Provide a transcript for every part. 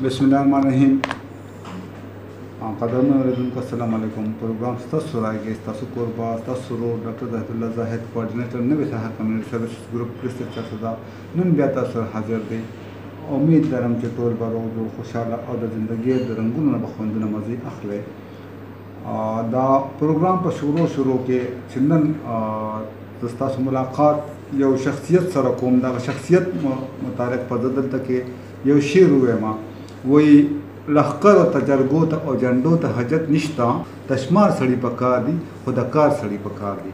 बिस्मिल्लाहिर्रहमानिर्रहीम। क़दरमन वालेकुम अस्सलाम वालेकुम। प्रोग्राम तस्सुरागे तस्सुकुरबा तस्सुरो डॉक्टर ज़ाहिदुल्लाह ज़ाहिद कोऑर्डिनेटर नबी साहब कम्युनिटी सर्विस ग्रुप क्रिस्टल सदा नन बिया तस्सुर हाजिर दे। उम्मीद दरम के तौर पर जो खुशहाल और ज़िंदगी रंगुन बखवंदन मज़ी अखले दा प्रोग्राम पर शुरू के चिंदन दस्ता से मुलाकात यो शख्सियत सर कोम दा शख्सियत मुतारिक पददल तक यो शेर हुए माँ वही लखकर और तजर्गो और झंडो त हजत निश्ता तशमार सड़ी पका दी खुदकार सड़ी पका दी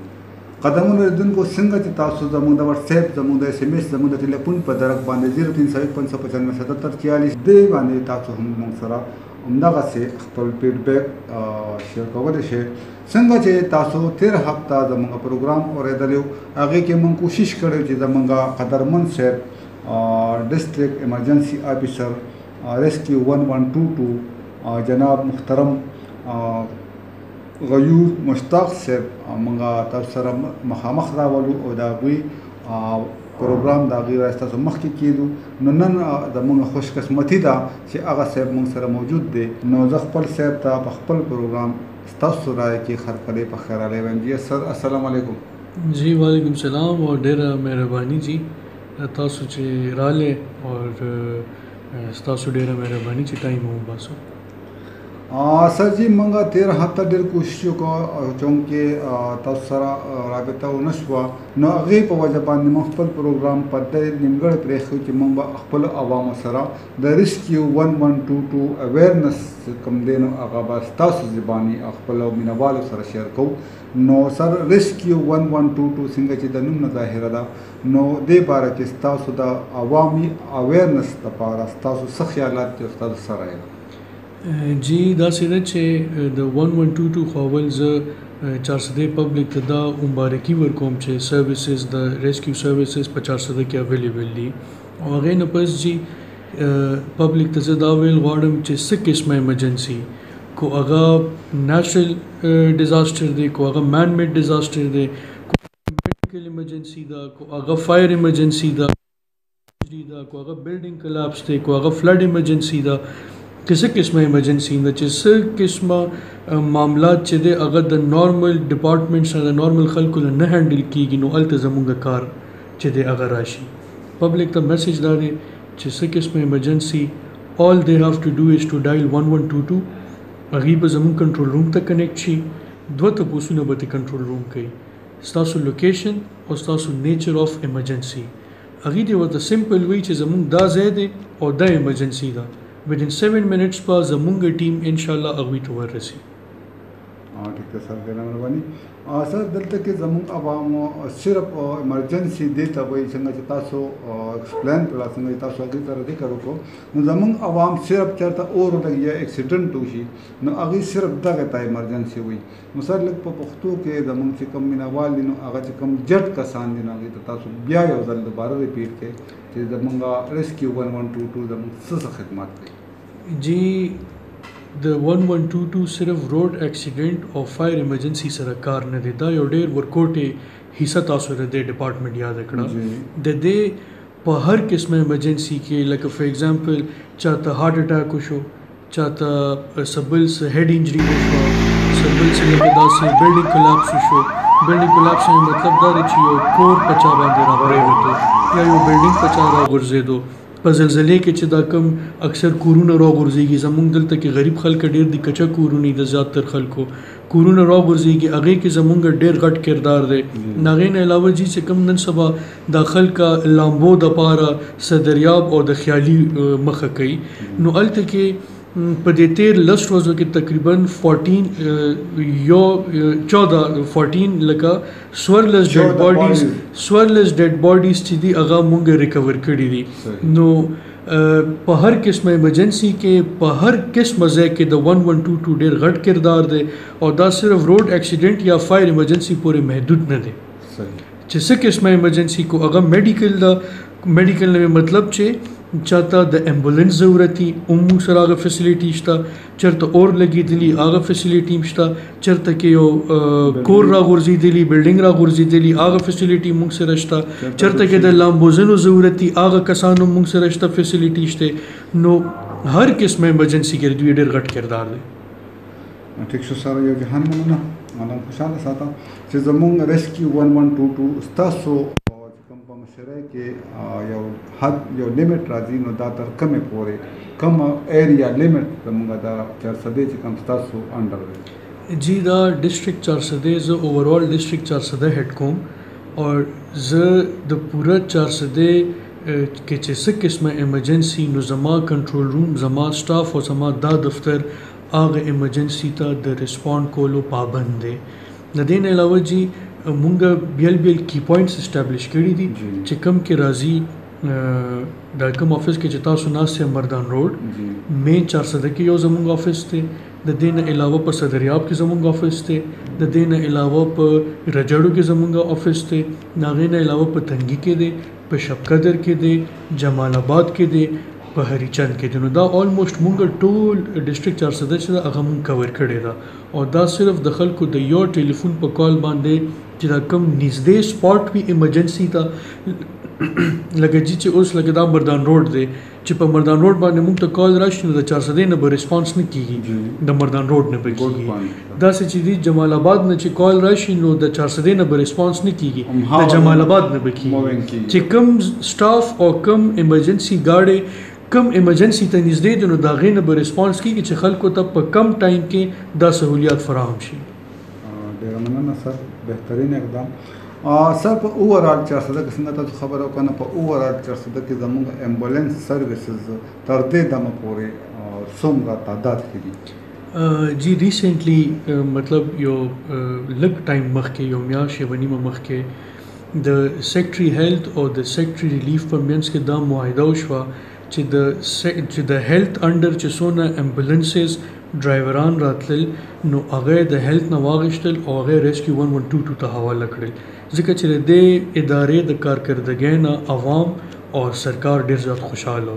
कदम को सिंग तासु जमुदा व्हाट्सएप जमुदा SMS जमुदा टेलीफोन पर दरक बांधे 0301 दे बांधे तासु हम मंगसरा उमदा से अख्तल फीडबैक शेयर कवर शे संग चे तासु 13 हफ्ता जमुगा प्रोग्राम और इधर आगे के मंग कोशिश करे जे जमुगा कदरमन से डिस्ट्रिक्ट इमरजेंसी ऑफिसर रेस्क्यू 1122 जनाब मुहतरम गयूर मुश्ताक से मंगा तबसर मखामख रावलू और दागी प्रोग्राम दागी रास्ता से मख की दू नन दमंग खुशकस्मती दा से आगा सेब मंग सर मौजूद दे नौजखपल सेब ता पखपल प्रोग्राम तस्सुराय की खरकले पखरा ले जी सर अस्सलाम वालेकुम। जी वालेकुम सलाम और ढेर मेहरबानी जी तासु चे राले और तासु ढेर मेहरबानी चे टाइम हो बासो सर जी मंगा 13 हफ्ता डेर कोशिशों को चूँकि तस्सरा राबता नशवा न अगे पवजबान मखपल प्रोग्राम पद निमगढ़ प्रेख कि मंग अखपल अवाम सरा द रेस्क्यू 1122 अवेयरनेस कम देन अगाबा तासु ज़बानी अखपल मिनवाल सर शेयर को नो सर रेस्क्यू 1122 सिंग ची दनुम ज़ाहिरा नो दे बार के तासु द अवामी अवेयरनेस तपारा तासु सख्यालात के उस्ताद सर आएगा जी दा सिरचे द 1122 खवल्स चारसदे पब्लिक दा मुबारकी वर्कोम चे सर्विसेज द रेस्क्यू सर्विसेज 50 के अवेलेबल दी और अगे नपस जी पब्लिक तजदावेल वार्डम चे सिक किस्म इमरजेंसी को अगा नेचुरल डिज़ास्टर दे को अगा मैन मेड डिज़ास्टर दे को मेडिकल इमरजेंसी दा को अगा फायर इमरजेंसी दा को अगा बिल्डिंग कोलैप्स दे को अगा फ्लड इमरजेंसी दा किसी किस्म इमरजेंसी द जिस किस्म मामला चदे अगर the normal departments the normal खलकुल न हैंडल की नो अल्तजमुंग कार चदे अगर राशि पब्लिक द मैसेज दारे जिस किस्म emergency all they have to do is to dial 1122 अगीब जमुन कंट्रोल रूम तक कनेक्ट छी दो तपूसु नबती कंट्रोल रूम कई स्तासु लोकेशन और स्तासु नेचर ऑफ इमरजेंसी अगी दे द सिंपल वे चे जमुन दा ज़ैदे और द इमरजेंसी दा Within 7 minutes पर जमुंगा टीम इंशाल्लाह अगवी तो रसी। ठीक है सर देना मेहरबानी सर दल तक के जमुंग अवाम सिर्फ इमरजेंसी देता वही संग तासो एक्सप्लेन पला संग तासो अगली तरह दे करो को जमुंग अवाम सिर्फ चरता और लग या एक्सीडेंट हुई न अगी सिर्फ दगता इमरजेंसी हुई मुसर लग पख्तू के जमुंग से कम मिना वाल दिन आगा से कम जट का सान दिन आगे तो तासो ब्या या जल दोबारा रिपीट के जमुंगा रेस्क्यू 1122 जमुंग सस खिदमत जी द 1122 सिर्फ रोड एक्सीडेंट और फायर इमरजेंसी सरकार ने देता और डेर वर्कोटे हिस्सा तासुर दे डिपार्टमेंट याद रखना दे पर हर किस्म इमरजेंसी के लाइक फॉर एग्जांपल चाहता हार्ट अटैक हो चाहता सबल्स हेड इंजरी हो सबल्स लेके से बिल्डिंग कोलैप्स हो बिल्डिंग कोलैप्स में मतलब दार छियो कोर पचा बांधे रहा होतो या यो बिल्डिंग पचा रहा गुर्जे दो पर जलजले के चदा कम अक्सर कुरून रो गुर्जेगी जमुंग दल तक गरीब खल का डेर दी कचा कुरूनी द ज़्यादातर खल को कुरून रो गुर्जेगी अगे के जमुंग डेर गट किरदार दे नागेन अलावा जी से कम नन सबा दाखल का लाम्बो दपारा सदरियाब और द ख्याली मख कई नो अल तक पदेतेर लस्ट रोज़ों के तकरीबन 14 लगा स्वरलेस डेड बॉडीज थी अगा मुंगे रिकवर करी दी नो पहर किस्म इमरजेंसी के पहर किस्म मज़े के द 1122 डेर गट किरदार दे और दा सिर्फ रोड एक्सीडेंट या फायर इमरजेंसी पूरे महदूद न दे जिस किस्म इमरजेंसी को अगर मेडिकल में मतलब चे चाहता द एम्बुलेंस ज़रूरत थी उम्मू सर आगा फैसिलिटी था चरता और लगी दिली आगा फैसिलिटी था चरता के यो कोर रा गुर्जी दिली बिल्डिंग रा गुर्जी दिली आगा फैसिलिटी मुंग से रश्ता चरता के द लाम्बोजनो ज़रूरत थी आगा कसानो मुंग से रश्ता फैसिलिटीज थे नो هر قسمه ایمرجنسی کې دوی ډېر غټ کردار دی. ټیک شو سره یو جهان مننه مالم خوشاله ساته چې زمونږ ریسکیو 1122 ستاسو کوم په مشره کې یو حد یو لیمټ راځي نو دا تر کومه پورې کوم ایریا لیمټ زمونږ دا 400 چې کوم ستاسو انډر دی. جی دا ډسټریکټ 400 زه اوورال ډسټریکټ 400 هډ کوم اور زه د پوره 400 کې چې څه قسمه ایمرجنسی نو زما کنټرول روم زما سټاف او زما دا دفتر هغه ایمرجنسی ته د ریسپونډ کولو پابند دی. د دې نه علاوه جی مونږ بیل کی پوینټس اسټابلیش کړي دي چې کم کې راځي د کوم افس کې چې تاسو ناسه مردان روډ مین 400 کې یو زمونږ افس دی. د دې نه علاوه په صدریاب کې زمونږ افس دی. د دې نه علاوه په رجړو کې زمونږ افس دی. ناغې نه علاوه په تنګي کې دی، په شب قدر کې دی، جمال آباد کې دی، په هری چند کې دی. نو دا آلموسټ مونږ ټول ډسټریکټ 400 چې دا هغه مونږ کور کړی دا او دا صرف د خلکو د یو ټلیفون په کال باندې چې دا کم نږدې سپاټ وي ایمرجنسی ته لکه چې اوس لکه دا مردان روډ دی چې په مردان روډ باندې مونږ ته کال راشي نو د 400 نه به ریسپانس نه کیږي، د مردان روډ نه به کیږي. دا چې دی جمال آباد نه چې کال راشي نو د 400 نه به ریسپانس نه کیږي، د جمال آباد نه به کیږي. چې کم سټاف او کم ایمرجنسی گاډي کم ایمرجنسی ته نږدې دي نو دا غي نه به ریسپانس کیږي چې خلکو ته په کم ټایم کې دا سہولیات فراهم شي. ډیر مننه سر، بهترین اقدام. سر په اوورال 400 کې څنګه تاسو خبرو کنه په اوورال 400 کې زموږ امبولانس سروسز تر دې دمه پورې څومره تعداد کې جی ریسنټلی مطلب یو لږ ټایم مخکې یو میاشت یوه نیمه مخکې د سیکټري هیلث او د سیکټري ریلیف په منځ کې دا معاهده وشوه چې د هیلث انډر چې څونه امبولانسز ډرایوران راتلل نو هغه د هیلث نه واغشتل او هغه ریسکیو 1122 ته حواله کړل ځکه چې د ادارې د کارکردګۍ نه عوام او سرکار ډیر زیات خوشاله.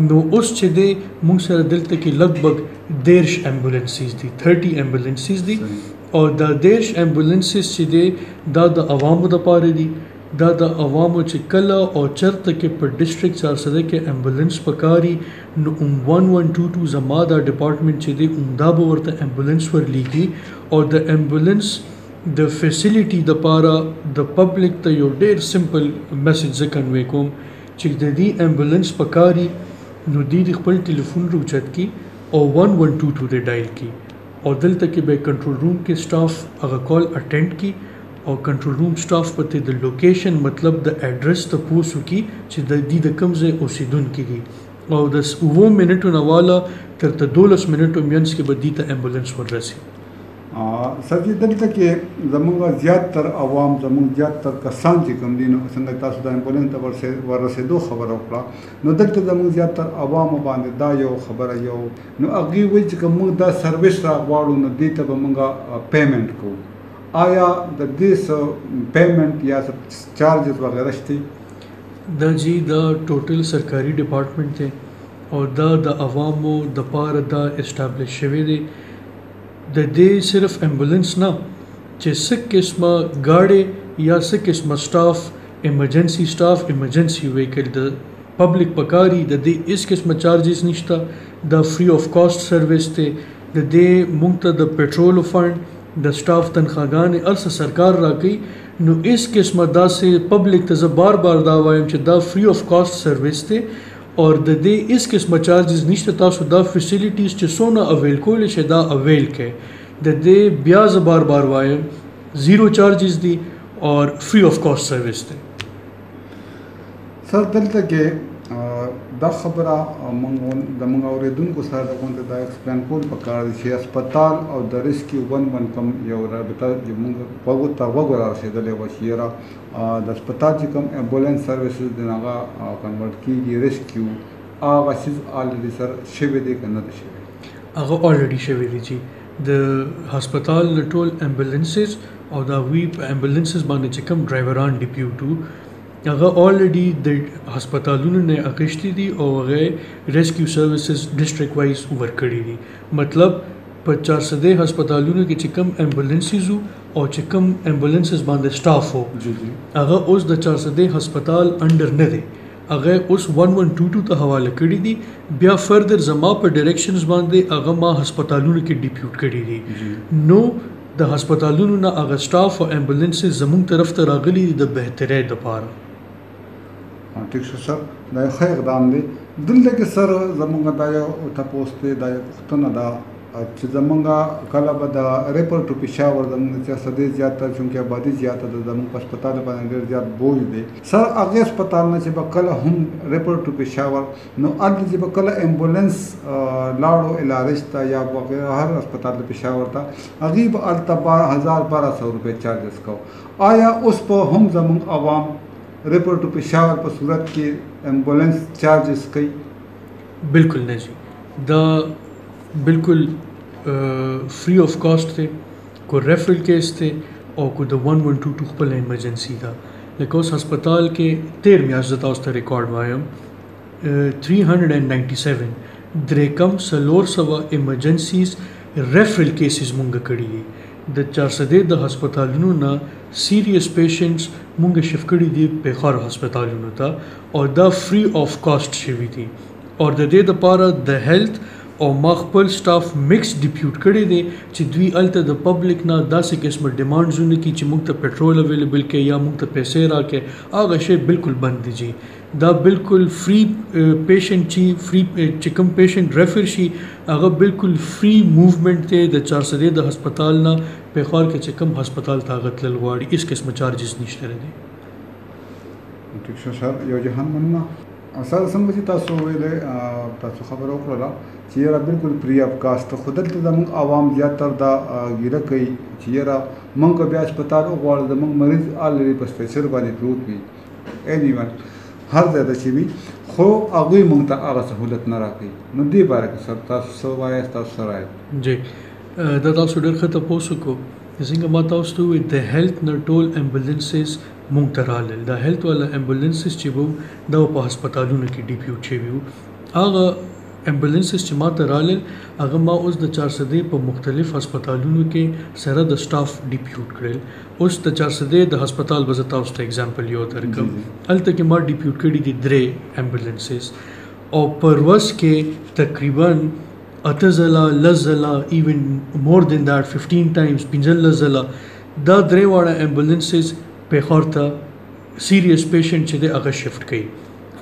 نو اوس چې د موږ سره دلته کې لګبګ 13 امبولانسز دي 30 امبولانسز دي او دا 13 امبولانسز چې دي دا د عوامو لپاره دي، دا د عوامو چې کله او چرته کې په ډسټریکټ 400 کې امبولانس پکاري نو 1122 زما دا ډپارټمنټ چې دی دا به ورته امبولانس ورلیږي او د امبولانس د فیسیلیټي د پاره د پبلک ته یو ډیر سمپل میسج زه کنوي کوم چې د دې امبولانس پکاري نو د خپل ټلیفون روچت کی او 1122 دې ډایل کی او دلته کې به کنټرول روم کې سټاف هغه کال اټینډ کی او کنټرول روم سټاف پته د لوکیشن مطلب د ایڈریس ته پوسو کی چې د دې د کوم ځای اوسیدونکي دي او د 9 منټو نه والا تر 12 منټو مینس کې به دې ته امبولانس ورسي. سر دلته کې زموږ زیاتر عوام زموږ زیاتر کسان چې کوم دي نو څنګه تاسو د امبولانس ته ورسېدو خبره وکړه نو دلته زموږ زیاتر عوام باندې دا یو خبره یو نو هغه وایي چې موږ دا سرویس راغواړو نو دې ته به موږ پیمنٹ کوو. آیا د دې پیمنٹ یا چارجز وغیرہ شته؟ دا جی دا ټوټل سرکاري ډپارټمنټ دی او دا د عوامو د پاره دا اسټابلیش شوی دی. د دې صرف امبولانس نه چې څه قسمه گاډي یا څه قسمه سټاف ایمرجنسی سټاف ایمرجنسی ویکل د پبلک پکاري د دې اس قسمه چارجز نشته، دا فری اف کاسټ سرویس ته د دې مونږ ته د پټرول فند د سټاف تنخواګانې ارسه سرکار راکړي نو اس قسمه داسې پبلک ته زه بار بار دا وایم چې دا فری اف کاسټ سرویس ته اور د دې اس قسمه چارجز نشته. تاسو دا فیسیلیټیز چې څونه اویل کولی شئ دا اویل کړئ. د دې بیا زه بار بار وایم زیرو چارجز دي اور فری اف کاسټ سرویس دی. سر دلته کې دا خبره موږ اوریدونکو سره د غونډې دا ایکسپلین کول پکار دي چې هسپتال او د ریسکیو 11 کوم یو رابطه چې موږ وګورو رسېدلې وه چې یاره د هسپتال چې کوم امبولانس سروسز دی هغه کنورټ کېږي ریسکیو هغه چیز الریډي سر شوی دی که نه دی شوی؟ هغه الریډي شوی دی چې د هسپتال ټول امبولانسز او دا وی په امبولانسز باندې چې کوم ډرایوران ډیپیوټو هغه الریډي د هسپتالونو نه اخیستي دي او هغه ریسکیو سروسز ډسټریکټ وایز ورکړي دي. مطلب په 400 هسپتالونو کې چې کوم امبولانسز او چې کوم امبولانسز باندې سټاف وو هغه اوس د 400 هسپتال انډر نه دی، هغه اوس 1122 ته حواله کړی دي بیا فردر زما په ډایریکشنز باندې هغه ما هسپتالونو کې ډیپیوټ کړی دي نو د هسپتالونو نه هغه سټاف او امبولانسز زموږ طرف ته راغلي دي د بهترۍ لپاره. ٹھیک شو سر دا یو ښه اقدام دی. دلته کې سر زمونږ دا یو تپوس دی دا یو پوښتنه ده چې زمونږ کله به د ریپر ټو پېښور زمونږ سیاستي زیاته چونکې آبادي زیاته ده زمونږ په هسپتال باندې ډېر زیات بوج دی سر هغې هسپتال نه چې به کله هم ریپر ټو پېښور نو هلته چې به کله امبولانس لاړو علاج ته یا هر هسپتال د پېښور ته هغې به هلته 1200 روپۍ چارجز کو. آیا اوس په هم زمونږ عوام ریپر ټو پېښور په صورت کې ایمبولینس چارجز کوي؟ بالکل نه جی دا بالکل فری آف کاسٹ دی کو ریفرل کیس دی او کو د 1122 خپل ایمرجنسی دا لکه اوس هسپتال کې 13 میاشت زه تاسو ته ریکارډ وایم 397 درې کم 400 ایمرجنسیز ریفرل کیسز مونږ کړي دي د 400 د هسپتالونو نه سیریس پیشنټس مونږ شفت کړي دي پېښور هسپتالونو ته او دا فری آف کاسٹ شوي دي او د دې لپاره د هیلث او ما خپل سټاف مکس ډیپیوټ کړی دی چې دوی هلته د پبلک نه داسې قسمه ډیمانډزونه کړي چې موږ ته پټرول اویلیبل کړي یا موږ ته پیسې راکړي هغه شی بالکل بند دی جی دا بالکل فری پیشنټ چې فری چې کوم پیشنټ ریفر شي هغه بالکل فری موومنټ دی د 400 د هسپتال نه پېښور کې چې کوم هسپتال ته هغه تلل غواړي هېڅ قسمه چارجز نشته دی. ټیک شو سر یو جهان مننه سر څنګه چې تاسو ویلې تاسو خبره وکړله چې یاره بالکل فری آف کاسټ خو دلته زموږ عوام زیاتره دا ګیره کوي چې یاره موږ که بیا هسپتال وغواړو زموږ مریض آلریډي په سټریچر باندې پروت وي اینی ون هر ځای ته چې وي خو هغوی موږ ته هغه سهولت نه راکوي نو دې باره کې سر تاسو څه وایاست تاسو څه رایه جی دا تاسو ډېر ښه تپوس وکړو څنګه ما تاسو ته وویل د هیلث نه ټول ایمبولینسز مونږ ته رالل دا هیلث والا ایمبولینسز چې وو دا په هسپتالونو کې ډیپیوټ شوي وو هغه ایمبولینسز چې ما ته رالل هغه ما اوس د 400 په مختلف هسپتالونو کې سره د سټاف ډیپیوټ کړل اوس د 400 د هسپتال به زه تاسو ته اگزامپل یو درکړم هلته کې ما ډیپیوټ کړي دي 3 ایمبولینسز او پر ورځ کې تقریبا 8 ځله 10 ځله ایون مور دین دیٹ 15 ټایمز 15 ځله دا 3 واړه ایمبولینسز پېښور ته سیریس پیشنټ چې دی هغه شفت کوي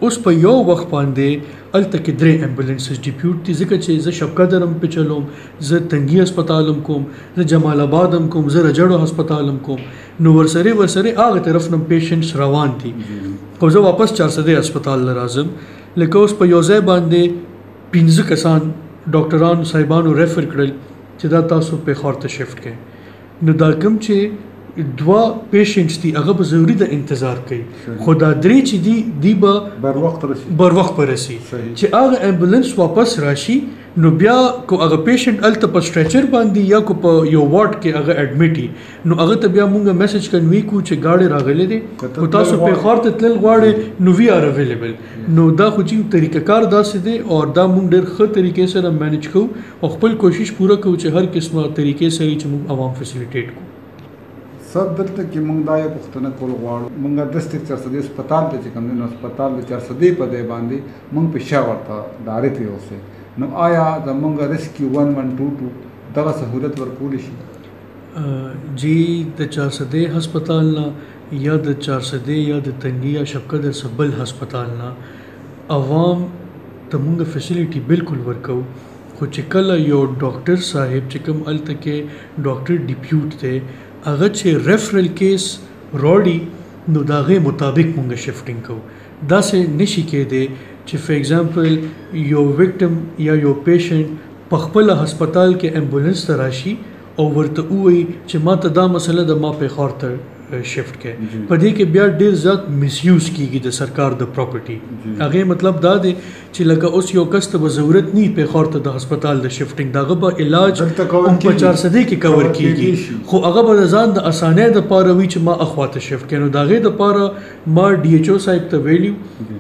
اوس په یو وخت باندې هلته کې 3 ایمبولینسز ډیپیوټ دي ځکه چې زه شبقدر هم پې چلوم زه تنګي هسپتال هم کوم زه جمال آباد هم کوم زه رجړو هسپتال هم کوم نو ورسره هغه طرف نه پیشنټس روان دي خو زه واپس 400 هسپتال له راځم لکه اوس په یو ځای باندې 15 کسان ډاکټرانو صاحبانو ریفر کړل چې دا تاسو پېښور ته شفت کړئ نو دا کوم چې 2 پیشنټس دي هغه به ضروري د انتظار کوي خو دا 3 چې دي به بر وخت رسي چې هغه ایمبولانس واپس راشي نو بیا کو هغه پیشنټ هلته په سټریچر باندې یا کو په یو وارډ کې هغه اډمیټ نو هغه ته بیا مونږ میسج کنوي کو چې گاډي راغلي دي او تاسو پېښور ته تلل غواړئ نو وی آر اویلیبل نو دا خو چې طریقه کار داسې دی او دا مونږ ډېر ښه طریقې سره مینج کوو او خپل کوشش پوره کوو چې هر قسمه طریقې سره چې مونږ عوام فیسیلیټیټ کوو. سر دلته کې موږ دا یو پوښتنه کول غواړو موږ ډسټرکټ 400 هسپتال ته چې کوم دی نو هسپتال د 400 په ځای باندې موږ پېښور ته ډایرکټ یوسئ نو آیا زموږ ریسکیو 1122 دغه سهولت ورکولی شي؟ جی د 400 هسپتال نه یا د 400 یا د تنګي یا شبقدر سبل هسپتال نه عوام ته موږ فیسیلیټي بالکل ورکو خو چې کله یو ډاکټر صاحب چې کوم هلته کې ډاکټر ډیپیوټ دی هغه چې ریفرل کیس راوړي نو د هغې مطابق مونږ شفټینګ کوو داسې نشي کېدی چې فار ایگزامپل یو وکټم یا یو پیشنټ په خپله هسپتال کې ایمبولینس ته راشي او ورته ووایي چې ما ته دا مسله د ما پېښور ته شفت کړئ په دې کې بیا ډېر زیات مس یوز کېږي د سرکار د پراپرټي هغې مطلب دا دی چې لکه اوس یو کس ته به ضرورت نه پېښور ته د هسپتال د شفټینګ د هغه به علاج هم په 400 کې کور کېږي خو هغه به د ځان د اسانۍ دپاره وي چې ما اخوا ته شفت کړئ نو د هغې دپاره ما ډي ایچ او صاحب ته ویلي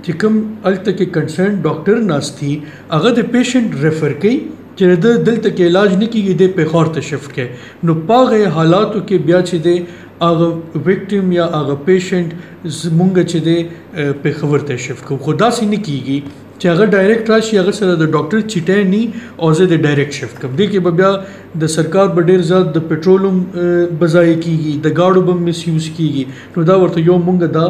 چې کوم هلته کې کنسرن ډاکټر ناست دي هغه د پیشنټ ریفر کوي چې دلته کې علاج نه کېږي د پېښور ته شفت کړئ نو په هغې حالاتو کې بیا چې دی هغه وکټم یا هغه پیشنټ مونږ چې دی پېښور ته شفټ کوو. خو داسې نه کیږي چې هغه ډایرکټ راشي هغه سره د ډاکټر چټۍ نی او زه د ډایرکټ شفټ کوم. دې کې به بیا د سرکار به ډېر زیات د پټرولم بضایع کیږي، د گاډو به مس یوز کیږي. نو دا ورته یو مونږ دا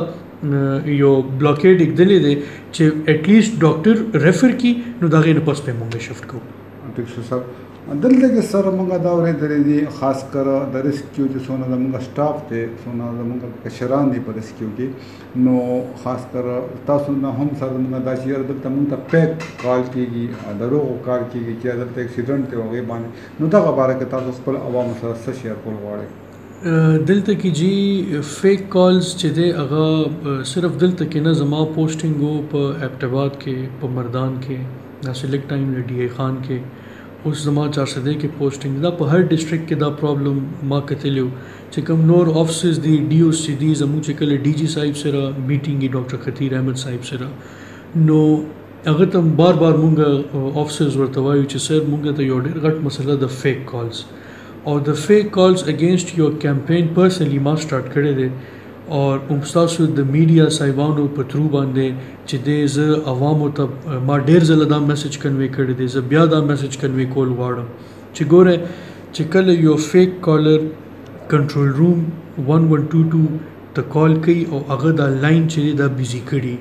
یو بلاکیډ ایکدلې دی چې اټلیسټ ډاکټر ریفر کی نو دا غي نه پس په مونږ شفټ کوو. ٹھیک شو سر. دلته کې سره مونږ دا اورېدلې دي خاص کر د ریسکیو چې څونه زموږ سټاف دی څونه زموږ کشران دي په ریسکیو کې، نو خاص کر تاسو نه هم سره زموږ دا چې دلته مونږ ته پیک کال کېږي، دروغ کار کېږي چې دلته اکسیډنټ دی هغې باندې، نو دغه باره کې تاسو خپل عوامو سره څه شیر کول غواړئ؟ دلته کې جی فیک کالز چې دی هغه صرف دلته کې نه، زما پوسټینګ وو په ایبټ کې، په مردان کې، داسې لږ ټایم ډي ای خان کې، اوس زما 400 کې پوسټینګ دا په هر ډسټرکټ کې دا پرابلم ما کتلیو چې کوم نور افسز دي ډي او سی دي زموږ چې کله ډي جی صاحب سره میټینګ یې ډاکټر خطیر احمد صاحب سره، نو هغه ته بار مونږ افسز ورته وایو چې سر مونږ ته یو ډېر غټ مسله د فیک کالز او د فیک کالز اگینسٹ یو کیمپین پرسنلی ما سٹارټ کړی دی اور تاسو د میډیا صاحبانو په تھرو باندې چې د زه عوامو ته ما ډېر ځله دا میسج کنوي کړی دی، زه بیا دا میسج کنوي کول غواړم چې ګوره چې کله یو فیک کالر کنټرول روم 1122 ته کال کوي او هغه دا لاین چې دا بیزی کړي،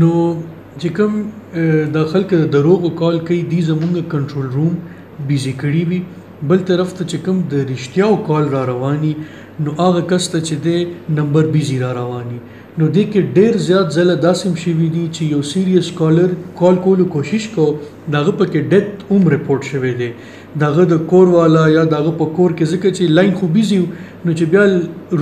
نو چې کوم د خلک د دروغ کال کوي دی زمونږ کنټرول روم بیزی کړي وي، بل طرف ته چې کوم د رښتیاو کال را رواني نو هغه کس ته چې دی نمبر بیزی را رواني. نو دې کې ډېر زیات ځله داسې هم شوي دي چې یو سیریس کالر کال کولو کوشش کو داغه پکې ډیت هم رپورټ شوی دی، داغه د کور والا یا داغه په کور کې ځکه چې لاین خو بیزی نو چې بیا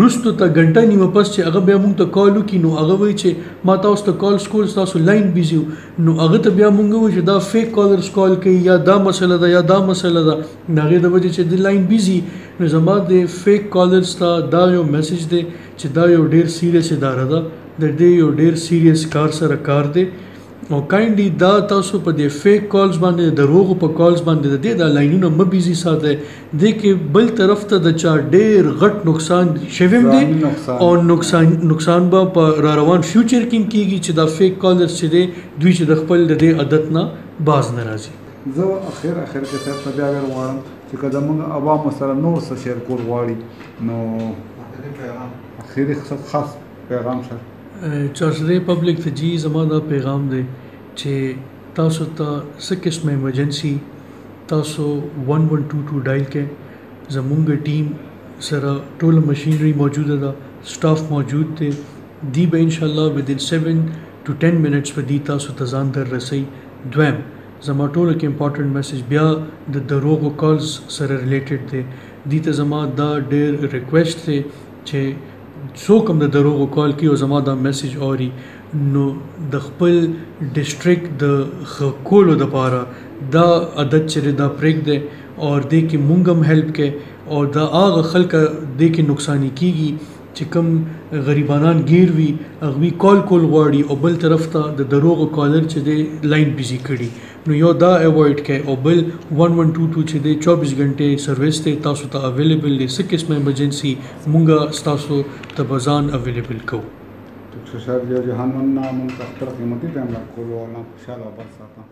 روستو ته غنټه نیمه پس چې هغه بیا مونږ ته کال وکړي نو هغه وایي چې ما تاسو ته کال سکول تاسو لاین بیزی، نو هغه ته بیا مونږ وایو چې دا فیک کالرز کال کوي یا دا مسله ده یا دا مسله ده، هغې د وجې چې د لاین بیزی. نو زما د فیک کالرز ته دا یو میسج دی چې دا یو ډېر سیریس اداره ده، د دې یو ډېر سیریس کار سره کار دی او کایندلی دا تاسو په دې فیک کالز باندې دروغ په کالز باندې د دې دا لاینونه م بیزی ساتي، دې کې بل طرف ته د چا ډېر غټ نقصان شویم دی او نقصان به په را روان فیوچر کې کیږي چې دا فیک کالرز چې دی دوی چې د خپل د دې عادت نه باز نه راځي. زه اخر کې صاحب ته بیا غواړم چې که زموږ عوامو سره نور څه شیر کول غواړي نو اخري خاص پیغام سره 400 پبلک ته جی زما دا پیغام دی چې تاسو ته څه قسمه ایمرجنسي تاسو 1122 ډایل کړئ، زمونږ ټیم سره ټول مشینری موجوده ده، سټاف موجود دی، دی به ان شاء الله within 7 to 10 minutes په دی تاسو ته ځان در رسي. دویم زما ټولو کې امپورټنٹ میسج بیا د دروغو کالز سره ریلیټډ دی، دی ته زما دا ډېر ریکویسټ دی چې څوک هم د دروغو کال کوي او زما دا میسج اوري نو د خپل ډسټرکټ د ښه کولو دپاره دا عادت چې دا پرېږدی او دې کې مونږ هم هیلپ کوي او دا هغه خلک دې کې نقصاني کیږي چې کوم غریبانان گیر وي هغوی کال کول غواړي او بل طرف ته د دروغو کالر چې دی لاین بیزی کړي، نو یو دا اوایډ کړئ او بل 1122 چې دی 24 غنټې سروس دی تاسو ته اویلیبل دی، څه قسمه ایمرجنسي مونږ ستاسو ته به ځان اویلیبل کوو. ډاکټر صاحب جهان مننه مونږ خپل قیمتي ټایم راکولو او خوشحاله او بر ساتم.